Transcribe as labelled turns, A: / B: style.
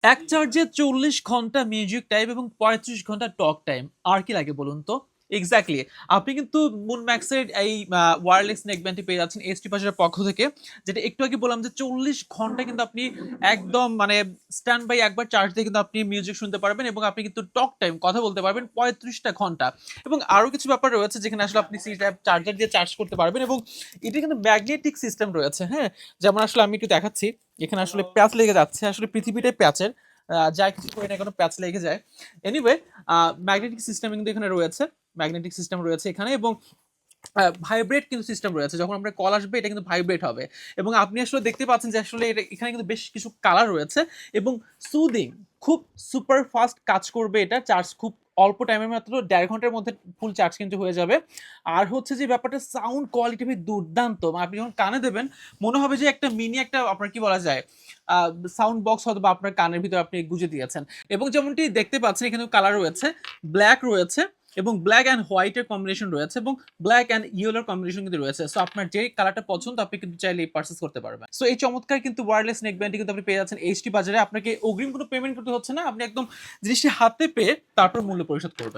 A: এক চার্জে ৪০ ঘন্টা মিউজিক টাইম এবং ৩৫ ঘন্টা টক টাইম। আর কি লাগে বলুন তো? এক্সাক্টলি। আপনি কিন্তু মুন ম্যাক্সের এই ওয়্যারলেস নেকব্যান্ডটি পেয়ে যাচ্ছেন এইচটি বাজারের পক্ষ থেকে। যেটা একটু আগে বললাম যে ৪০ ঘন্টা কিন্তু আপনি একদম মানে স্ট্যান্ড বাই একবার চার্জ দিয়ে কিন্তু আপনি মিউজিক শুনতে পারবেন এবং আপনি কিন্তু টক টাইম কথা বলতে পারবেন ৩৫ টা ঘন্টা। এবং আরো কিছু ব্যাপার রয়েছে যেখানে আসলে আপনি সি টাইপ চার্জার দিয়ে চার্জ করতে পারবেন এবং এটা কিন্তু ম্যাগনেটিক সিস্টেম রয়েছে, হ্যাঁ? যেমন আসলে আমি একটু দেখাচ্ছি। এখানে আসলে প্যাচ লেগে যাচ্ছে। আসলে পৃথিবীটাই প্যাচের। যা কিছু করি না কেন প্যাচ লেগে যায়। এনিওয়ে ম্যাগনেটিক সিস্টেম কিন্তু এখানে রয়েছে। ম্যাগনেটিক সিস্টেম রয়েছে এখানে এবং ভাইব্রেট কিন্তু সিস্টেম রয়েছে। যখন আপনার কল আসবে এটা কিন্তু ভাইব্রেট হবে। এবং আপনি আসলে দেখতে পাচ্ছেন যে আসলে এখানে কিন্তু বেশ কিছু কালার রয়েছে এবং সুদিং খুব সুপার ফাস্ট কাজ করবে এটা। চার্জ খুব অল্প টাইমের মাত্র ১.৫ ঘন্টার মধ্যে ফুল চার্জ কিন্তু হয়ে যাবে। আর হচ্ছে যে ব্যাপারটা সাউন্ড কোয়ালিটি ভাই দুর্দান্ত। মানে আপনি যখন কানে দেবেন মনে হবে যে একটা মিনি একটা আপনার কি বলা যায় আ সাউন্ড বক্স হয়তোবা আপনার কানের ভিতরে আপনি গুঁজে দিয়েছেন। এবং যেমনটি দেখতে পাচ্ছেন এখানেও কালার রয়েছে, ব্লাক রয়েছে এবং ব্ল্যাক অ্যান্ড হোয়াইট এর কম্বিনেশন রয়েছে এবং ব্ল্যাক অ্যান্ড ইয়েলোর কম্বিনেশন কিন্তু রয়েছে। সো আপনার যে কালারটা পছন্দ আপনি কিন্তু চাইলে পারচেজ করতে পারবেন। সো এই চমৎকার কিন্তু ওয়্যারলেস নেক ব্যান্ডটি কিন্তু আপনি পেয়ে যাচ্ছেন এইচটি বাজারে। আপনাকে অগ্রিম কোনো পেমেন্ট করতে হচ্ছে না। আপনি একদম জিনিসটি হাতে পেয়ে তারপর মূল্য পরিশোধ করবেন।